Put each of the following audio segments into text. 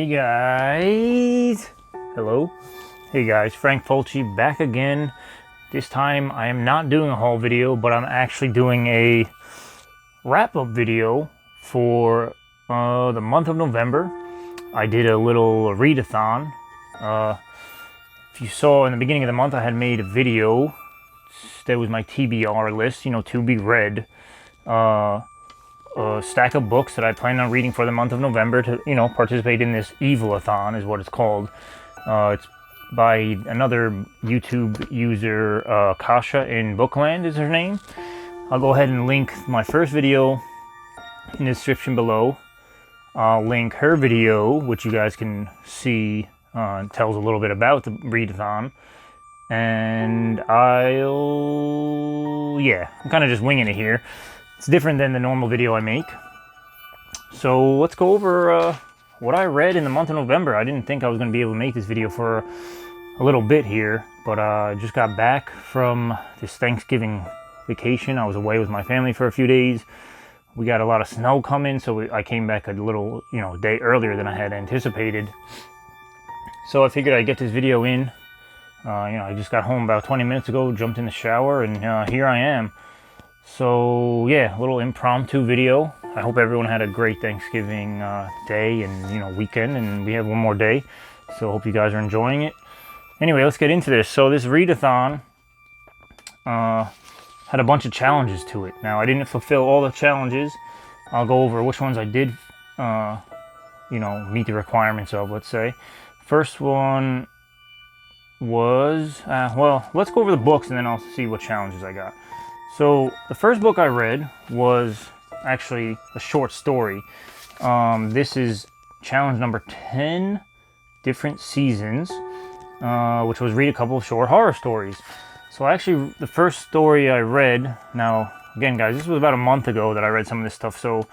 Hey guys! Hello? Hey guys, Frank Fulci back again. This time I am not doing a haul video, but I'm actually doing a wrap-up video for the month of November. I did a little readathon. If you saw in the beginning of the month, I had made a video. That was my TBR list, to be read. A stack of books that I plan on reading for the month of November to, participate in this Evil-a-Thon is what it's called. It's by another YouTube user, Kasha in Bookland is her name. I'll go ahead and link my first video in the description below. I'll link her video, which you guys can see, tells a little bit about the Readathon. And I'm kind of just winging it here. It's different than the normal video I make. So let's go over what I read in the month of November. I didn't think I was going to be able to make this video for a little bit here, but I just got back from this Thanksgiving vacation. I was away with my family for a few days. We got a lot of snow coming, so I came back a little, day earlier than I had anticipated. So I figured I'd get this video in. I just got home about 20 minutes ago, jumped in the shower, and here I am. So yeah, a little impromptu video. I hope everyone had a great Thanksgiving day and weekend, and we have one more day. So hope you guys are enjoying it. Anyway, let's get into this. So this Readathon had a bunch of challenges to it. Now I didn't fulfill all the challenges. I'll go over which ones I did, meet the requirements of. Let's say, first one was let's go over the books and then I'll see what challenges I got. So the first book I read was actually a short story. This is challenge number 10, different seasons, which was read a couple of short horror stories. So actually the first story I read, now again guys, this was about a month ago that I read some of this stuff, so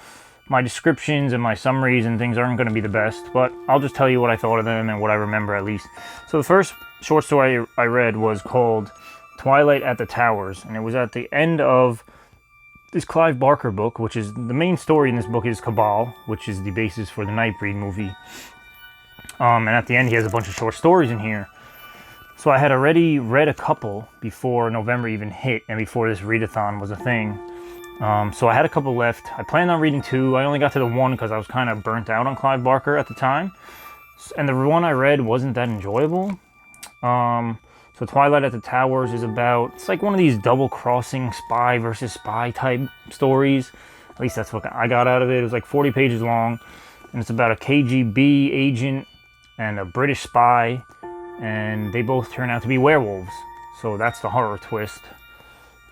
my descriptions and my summaries and things aren't going to be the best, but I'll just tell you what I thought of them and what I remember at least. So the first short story I read was called Twilight at the Towers, and it was at the end of this Clive Barker book, which is the main story in this book is Cabal, which is the basis for the Nightbreed movie. And at the end he has a bunch of short stories in here. So I had already read a couple before November even hit and before this readathon was a thing. So I had a couple left. I planned on reading 2. I only got to the 1 because I was kind of burnt out on Clive Barker at the time. And the one I read wasn't that enjoyable. So Twilight at the Towers is about, it's like one of these double-crossing spy versus spy type stories. At least that's what I got out of it. It was like 40 pages long, and it's about a KGB agent and a British spy, and they both turn out to be werewolves. So that's the horror twist.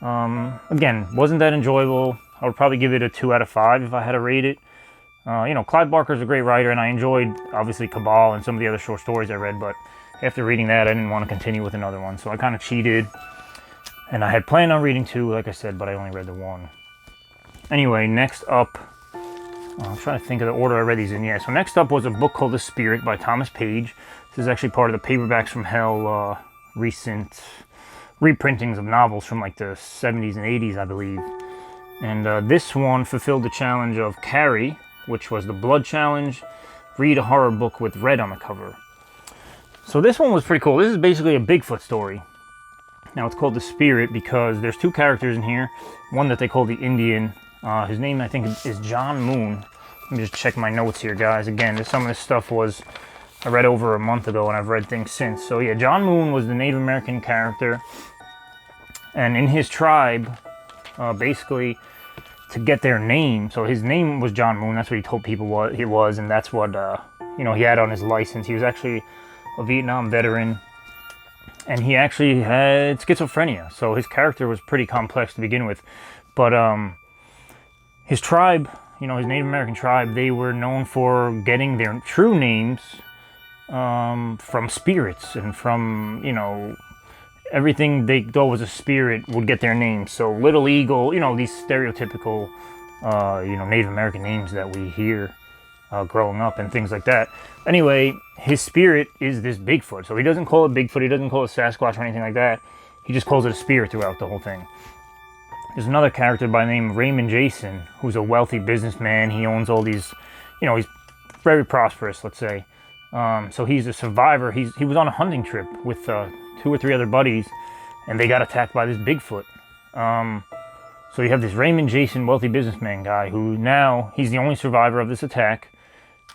Again, wasn't that enjoyable. I would probably give it a 2 out of 5 if I had to rate it. Clive Barker's a great writer, and I enjoyed, obviously, Cabal and some of the other short stories I read, but after reading that, I didn't want to continue with another one, so I kind of cheated. And I had planned on reading 2, like I said, but I only read the 1. Anyway, next up, I'm trying to think of the order I read these in. Yeah, so next up was a book called The Spirit by Thomas Page. This is actually part of the Paperbacks from Hell recent reprintings of novels from like the 70s and 80s, I believe. And this one fulfilled the challenge of Carrie, which was the Blood Challenge. Read a horror book with red on the cover. So this one was pretty cool. This is basically a Bigfoot story. Now it's called The Spirit because there's 2 characters in here. One that they call the Indian. His name I think is John Moon. Let me just check my notes here, guys. Again, some of this stuff I read over a month ago and I've read things since. So yeah, John Moon was the Native American character. And in his tribe, basically to get their name, so his name was John Moon. That's what he told people he was, and that's what he had on his license. He was actually a Vietnam veteran, and he actually had schizophrenia, so his character was pretty complex to begin with. But his tribe, his Native American tribe, they were known for getting their true names from spirits and from, everything they thought was a spirit would get their names. So Little Eagle, these stereotypical, Native American names that we hear growing up and things like that. Anyway, his spirit is this Bigfoot. So he doesn't call it Bigfoot, he doesn't call it Sasquatch or anything like that. He just calls it a spirit throughout the whole thing. There's another character by the name Raymond Jason, who's a wealthy businessman. He owns all these, he's very prosperous, let's say. So he's a survivor. He was on a hunting trip with 2 or 3 other buddies, and they got attacked by this Bigfoot. So you have this Raymond Jason, wealthy businessman guy, who now he's the only survivor of this attack,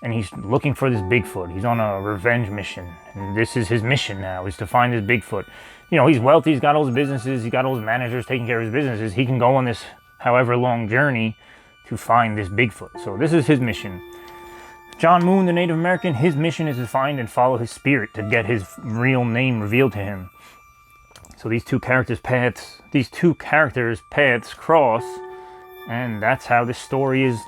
and he's looking for this Bigfoot. He's on a revenge mission, and this is his mission now, is to find this Bigfoot. You know, he's wealthy, he's got all his businesses, he's got all his managers taking care of his businesses. He can go on this however long journey to find this Bigfoot. So this is his mission. John Moon, the Native American, his mission is to find and follow his spirit to get his real name revealed to him. So these two characters' paths cross, and that's how this story is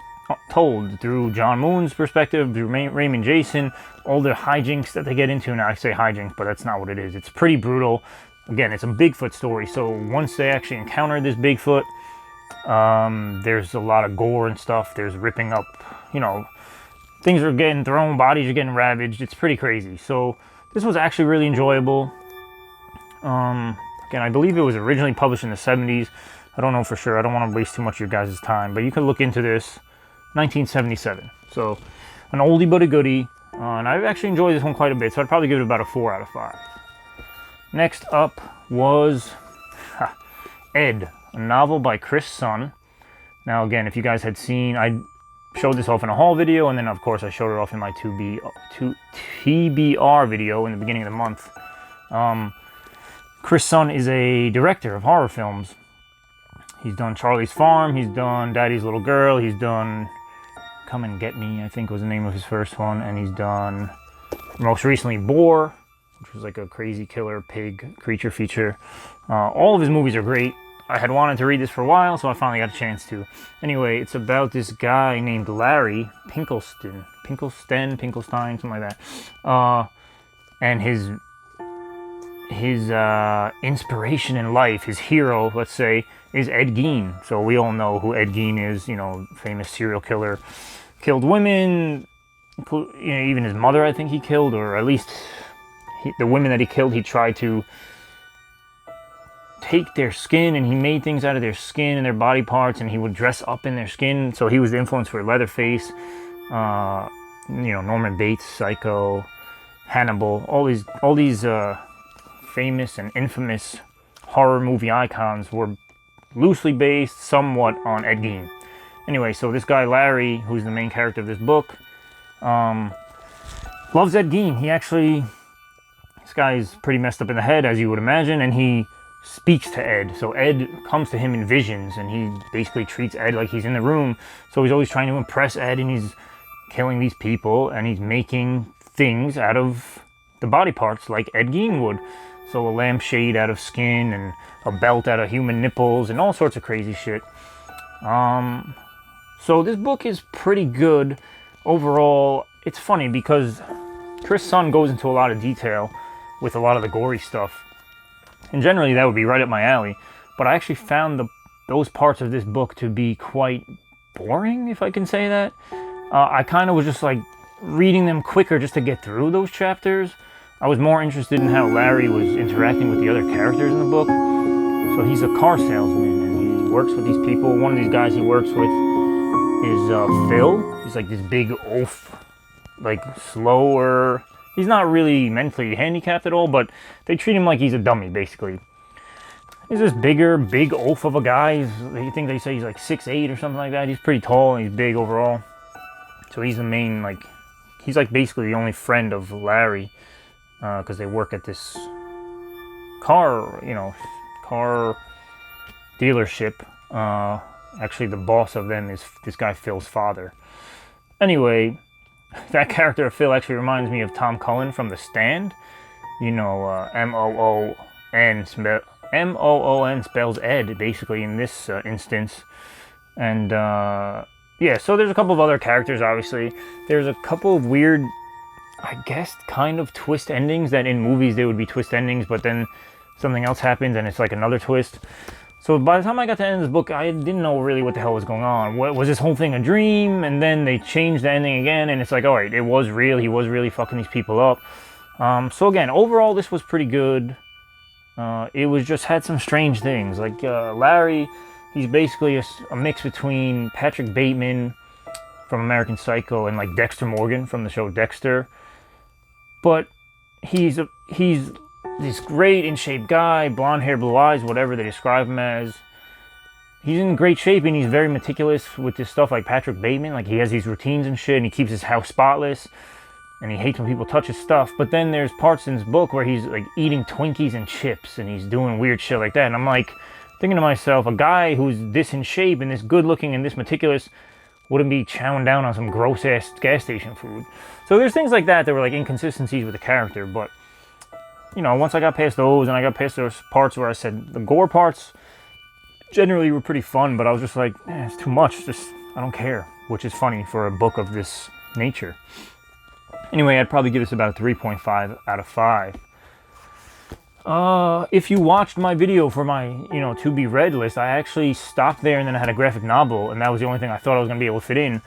told, through John Moon's perspective, through Raymond Jason, all the hijinks that they get into. Now I say hijinks, but that's not what it is. It's pretty brutal. Again, it's a Bigfoot story, so once they actually encounter this Bigfoot, there's a lot of gore and stuff. There's ripping up, you know, things are getting thrown, bodies are getting ravaged. It's pretty crazy. So this was actually really enjoyable. Again, I believe it was originally published in the 70s. I don't know for sure. I don't want to waste too much of your guys' time, but you can look into this. 1977. So an oldie but a goodie. And I've actually enjoyed this one quite a bit, so I'd probably give it about a 4 out of 5. Next up was Ed, a novel by Chris Sun. Now again, if you guys had seen, I showed this off in a haul video, and then of course I showed it off in my TBR video in the beginning of the month. Chris Sun is a director of horror films. He's done Charlie's Farm, he's done Daddy's Little Girl, he's done Come and Get Me, I think was the name of his first one, and he's done, most recently, Boar, which was like a crazy killer pig creature feature. All of his movies are great. I had wanted to read this for a while, so I finally got a chance to. Anyway, it's about this guy named Larry Pinkelstein, something like that. And his inspiration in life, his hero, let's say, is Ed Gein. So we all know who Ed Gein is, you know, famous serial killer. Killed women, you know, even his mother I think he killed, or at least the women that he killed, he tried to take their skin, and he made things out of their skin and their body parts, and he would dress up in their skin. So he was the influence for Leatherface, you know, Norman Bates, Psycho, Hannibal, all these famous and infamous horror movie icons were loosely based somewhat on Ed Gein. Anyway, so this guy Larry, who's the main character of this book, loves Ed Gein. This guy is pretty messed up in the head, as you would imagine, and he speaks to Ed. So Ed comes to him in visions, and he basically treats Ed like he's in the room. So he's always trying to impress Ed, and he's killing these people, and he's making things out of the body parts like Ed Gein would. So a lampshade out of skin, and a belt out of human nipples, and all sorts of crazy shit. So this book is pretty good overall. It's funny because Chris Sun goes into a lot of detail with a lot of the gory stuff, and generally that would be right up my alley. But I actually found those parts of this book to be quite boring, if I can say that. I kind of was just like reading them quicker just to get through those chapters. I was more interested in how Larry was interacting with the other characters in the book. So he's a car salesman, and he works with these people. One of these guys he works with is Phil. He's like this big oaf, like slower. He's not really mentally handicapped at all, but they treat him like he's a dummy, basically. He's this big oaf of a guy. They think they say he's like 6'8" or something like that. He's pretty tall, and he's big overall. So he's the main, like, he's like basically the only friend of Larry, because they work at this car dealership. Actually, the boss of them is this guy Phil's father. Anyway, that character of Phil actually reminds me of Tom Cullen from The Stand. You know, M-O-O-N spells Ed, basically, in this instance. And, yeah, so there's a couple of other characters, obviously. There's a couple of weird, I guess, kind of twist endings that in movies they would be twist endings, but then something else happens and it's like another twist. So by the time I got to the end of the book, I didn't know really what the hell was going on. What was this whole thing a dream? And then they changed the ending again, and it's like, all right, it was real. He was really fucking these people up. So again, overall, this was pretty good. It was just had some strange things. Like Larry, he's basically a mix between Patrick Bateman from American Psycho and like Dexter Morgan from the show Dexter. But he's this great in shape guy, blonde hair, blue eyes, whatever they describe him as. He's in great shape and he's very meticulous with this stuff, like Patrick Bateman. Like, he has these routines and shit, and he keeps his house spotless, and he hates when people touch his stuff. But then there's parts in his book where he's like eating Twinkies and chips, and he's doing weird shit like that. And I'm like thinking to myself, a guy who's this in shape and this good looking and this meticulous wouldn't be chowing down on some gross ass gas station food. So there's things like that were like inconsistencies with the character. But, you know, once I got past those and I got past those parts where I said the gore parts generally were pretty fun, but I was just like, it's too much. Just, I don't care, which is funny for a book of this nature. Anyway, I'd probably give this about a 3.5 out of 5. If you watched my video for my, to be read list, I actually stopped there and then I had a graphic novel, and that was the only thing I thought I was going to be able to fit in.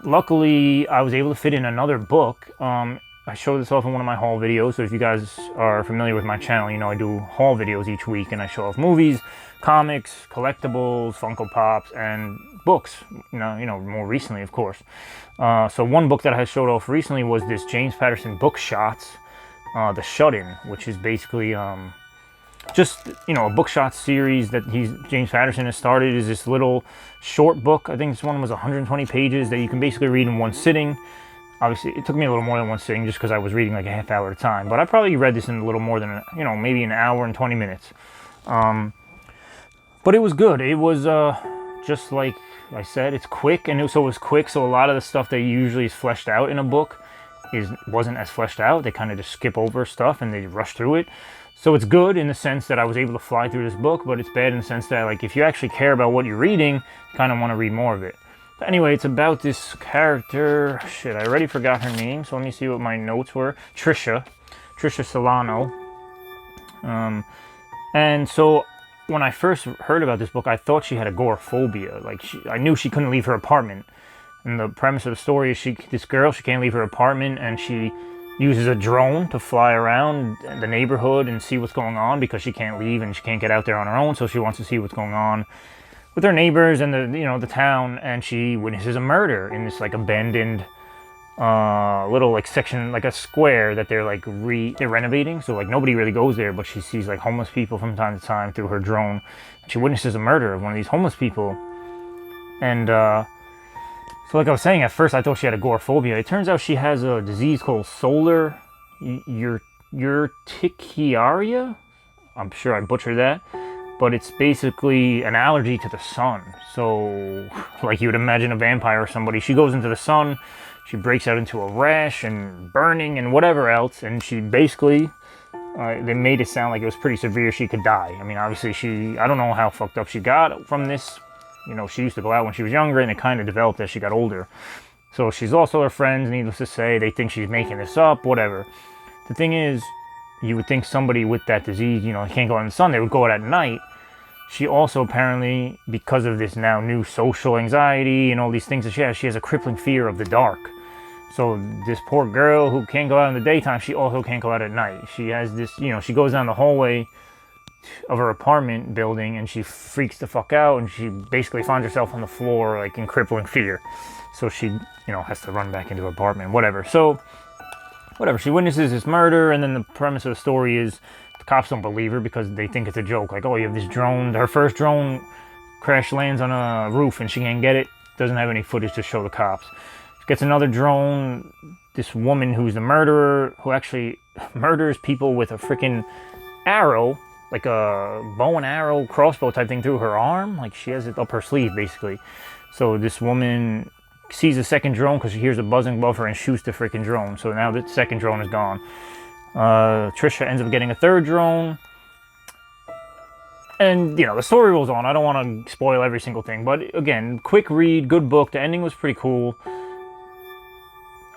Luckily, I was able to fit in another book. I showed this off in one of my haul videos, so if you guys are familiar with my channel, you know I do haul videos each week, and I show off movies, comics, collectibles, Funko Pops, and books, more recently, of course. So one book that I showed off recently was this James Patterson book shots, The Shut-In, which is basically just, a book shot series that James Patterson has started. Is this little short book. I think this one was 120 pages that you can basically read in one sitting. Obviously, it took me a little more than one sitting just because I was reading like a half hour at a time. But I probably read this in a little more than, maybe an hour and 20 minutes. But it was good. It was just like I said, it's quick. And it was quick, so a lot of the stuff that usually is fleshed out in a book wasn't as fleshed out. They kind of just skip over stuff and they rush through it. So it's good in the sense that I was able to fly through this book, but it's bad in the sense that, like, if you actually care about what you're reading, you kind of want to read more of it. But anyway, it's about this character. Shit, I already forgot her name, so let me see what my notes were. Trisha Solano. And so when I first heard about this book, I thought she had agoraphobia. Like, I knew she couldn't leave her apartment. And the premise of the story is this girl, she can't leave her apartment, and she uses a drone to fly around the neighborhood and see what's going on because she can't leave and she can't get out there on her own, so she wants to see what's going on with her neighbors and the town. And she witnesses a murder in this like abandoned little like section, like a square that they're like they're renovating, so like nobody really goes there, but she sees like homeless people from time to time through her drone. She witnesses a murder of one of these homeless people. And so like I was saying, at first I thought she had agoraphobia. It turns out she has a disease called solar urticaria. I'm sure I butchered that. But it's basically an allergy to the sun. So, like you would imagine a vampire or somebody. She goes into the sun, she breaks out into a rash and burning and whatever else. And she basically, they made it sound like it was pretty severe. She could die. I mean, obviously I don't know how fucked up she got from this. She used to go out when she was younger, and it kind of developed as she got older. So she's also her friends, needless to say. They think she's making this up, whatever. The thing is, you would think somebody with that disease, can't go out in the sun, they would go out at night. She also apparently, because of this now new social anxiety and all these things that she has a crippling fear of the dark. So this poor girl who can't go out in the daytime, she also can't go out at night. She has this, she goes down the hallway of her apartment building and she freaks the fuck out, and she basically finds herself on the floor like in crippling fear. So she, has to run back into her apartment, whatever. So, whatever, she witnesses this murder, and then the premise of the story is the cops don't believe her because they think it's a joke. Like, oh, you have this drone, her first drone crash lands on a roof and she can't get it, doesn't have any footage to show the cops. She gets another drone, this woman who's the murderer, who actually murders people with a freaking arrow, like a bow and arrow crossbow type thing through her arm. Like, she has it up her sleeve, basically. So this woman sees a second drone because she hears a buzzing above her and shoots the freaking drone. So now the second drone is gone. Trisha ends up getting a third drone. And, the story rolls on. I don't want to spoil every single thing. But, again, quick read, good book. The ending was pretty cool.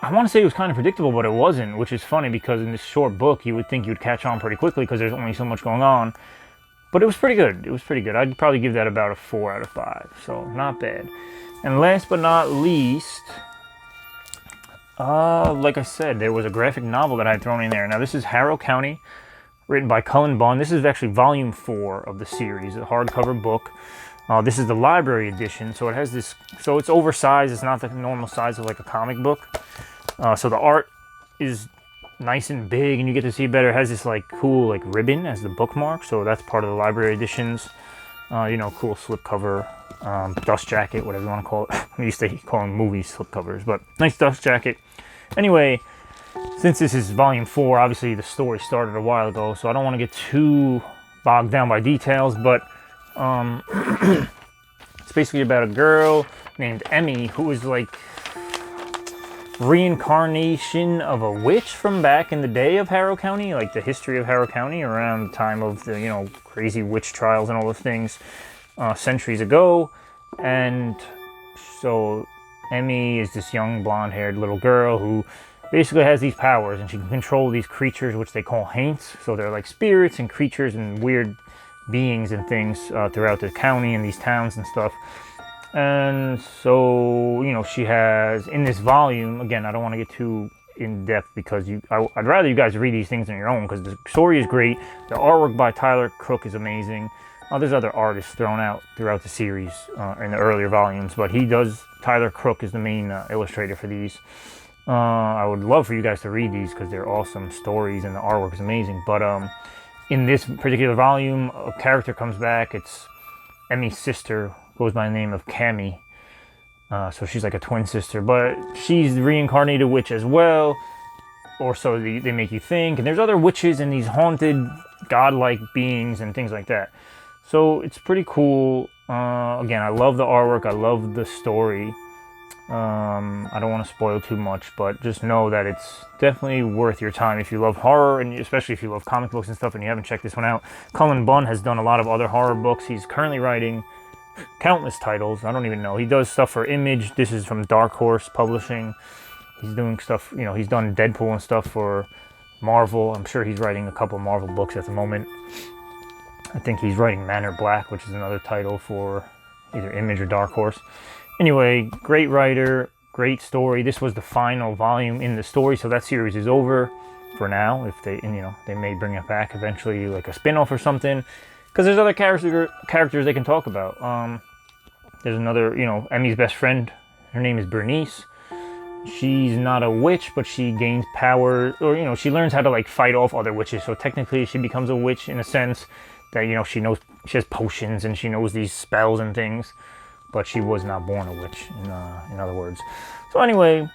I want to say it was kind of predictable, but it wasn't, which is funny because in this short book, you would think you'd catch on pretty quickly because there's only so much going on. But it was pretty good. It was pretty good. I'd probably give that about a 4 out of 5. So, not bad. And last but not least, like I said, there was a graphic novel that I had thrown in there. Now, this is Harrow County, written by Cullen Bunn. This is actually volume 4 of the series, a hardcover book. This is the library edition, so it has this, so it's oversized. It's not the normal size of like a comic book. So the art is nice and big, and you get to see better. It has this like cool like ribbon as the bookmark, so that's part of the library editions. You know, cool slipcover, dust jacket, whatever you want to call it. We used to call them movie slipcovers, but nice dust jacket. Anyway, since this is volume 4, obviously the story started a while ago, so I don't want to get too bogged down by details, but it's basically about a girl named Emmy who is like reincarnation of a witch from back in the day of Harrow County, like the history of Harrow County around the time of the, you know, crazy witch trials and all those things centuries ago. And so Emmy is this young blonde-haired little girl who basically has these powers, and she can control these creatures which they call haints. So they're like spirits and creatures and weird beings and things throughout the county and these towns and stuff. And so, you know, she has, in this volume, again, I don't want to get too in depth because I'd rather you guys read these things on your own, because the story is great. The artwork by Tyler Crook is amazing. There's other artists thrown out throughout the series in the earlier volumes, but Tyler Crook is the main illustrator for these. I would love for you guys to read these because they're awesome stories and the artwork is amazing. But in this particular volume, a character comes back. It's Emmy's sister, goes by the name of Cammy. So she's like a twin sister, but she's the reincarnated witch as well, or so they make you think. And there's other witches and these haunted, godlike beings and things like that. So it's pretty cool. Again, I love the artwork. I love the story. I don't want to spoil too much, but just know that it's definitely worth your time if you love horror, and especially if you love comic books and stuff and you haven't checked this one out. Cullen Bunn has done a lot of other horror books. He's currently writing countless titles. I don't even know. He does stuff for Image. This is from Dark Horse Publishing. He's doing stuff, you know, he's done Deadpool and stuff for Marvel. I'm sure he's writing a couple Marvel books at the moment. I think he's writing Manor Black, which is another title for either Image or Dark Horse. Anyway, great writer, great story. This was the final volume in the story, so that series is over for now. If they, you know, they may bring it back eventually, like a spin-off or something, because there's other characters they can talk about. There's another, you know, Emmy's best friend. Her name is Bernice. She's not a witch, but she gains power, or, you know, she learns how to like fight off other witches. So technically, she becomes a witch in a sense that, you know, she has potions and she knows these spells and things. But she was not born a witch, in other words. So anyway,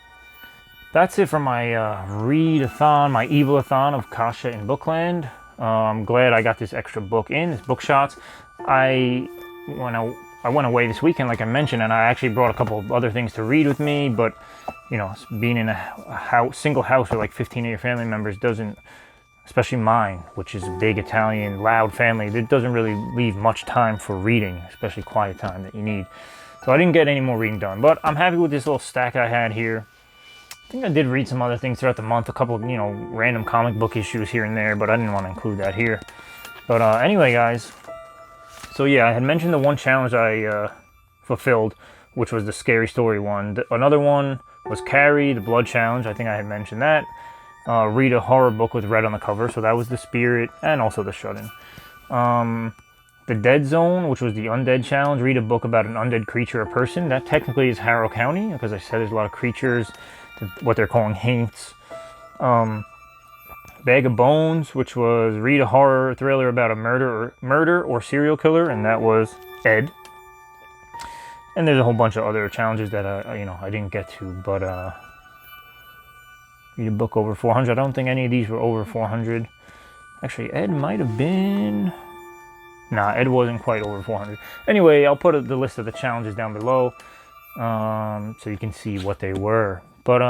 that's it for my Read-a-thon, my Evil-a-thon of Kasha in Bookland. I'm glad I got this extra book in, this book shots. I went away this weekend, like I mentioned, and I actually brought a couple of other things to read with me. But, you know, being in a single house with like 15 of your family members doesn't, especially mine, which is a big Italian, loud family, it doesn't really leave much time for reading, especially quiet time that you need. So I didn't get any more reading done, but I'm happy with this little stack I had here. I think I did read some other things throughout the month, a couple of, you know, random comic book issues here and there, but I didn't want to include that here. But anyway, guys, so yeah, I had mentioned the one challenge I fulfilled, which was the scary story one. Another one was Carrie, the blood challenge. I think I had mentioned that. Read a horror book with red on the cover, so that was the spirit, and also the shut-in. The Dead Zone, which was the undead challenge. Read a book about an undead creature or person. That technically is Harrow County, because I said there's a lot of creatures, what they're calling haints. Bag of Bones, which was read a horror thriller about a murder or serial killer, and that was Ed. And there's a whole bunch of other challenges that I didn't get to, but read a book over 400. I don't think any of these were over 400. Actually, Ed might have been. Nah, Ed wasn't quite over 400. Anyway, I'll put the list of the challenges down below so you can see what they were. But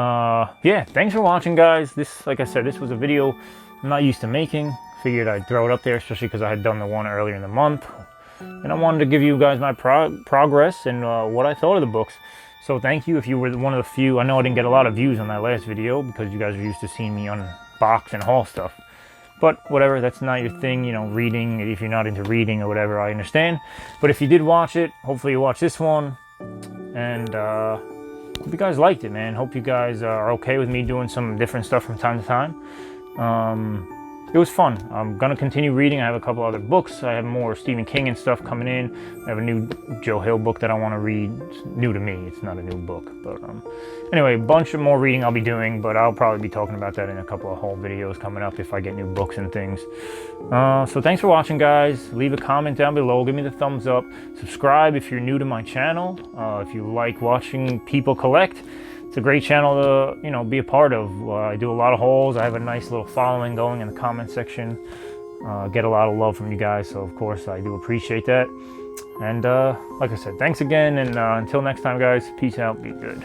yeah, thanks for watching, guys. This, like I said, this was a video I'm not used to making. Figured I'd throw it up there, especially because I had done the one earlier in the month. And I wanted to give you guys my progress and what I thought of the books. So thank you if you were one of the few. I know I didn't get a lot of views on that last video because you guys are used to seeing me unbox and haul stuff. But whatever, that's not your thing, you know, reading. If you're not into reading or whatever, I understand. But if you did watch it, hopefully you watched this one. And hope you guys liked it, man. Hope you guys are okay with me doing some different stuff from time to time. it was fun. I'm gonna continue reading. I have a couple other books. I have more Stephen King and stuff coming in. I have a new Joe Hill book that I want to read. It's new to me. It's not a new book, but anyway, a bunch of more reading I'll be doing, but I'll probably be talking about that in a couple of whole videos coming up if I get new books and things. So thanks for watching, guys. Leave a comment down below. Give me the thumbs up. Subscribe if you're new to my channel. If you like watching people collect, it's a great channel to, you know, be a part of. I do a lot of hauls. I have a nice little following going in the comment section. Get a lot of love from you guys, so of course I do appreciate that. And like I said, thanks again, and until next time, guys, peace out, be good.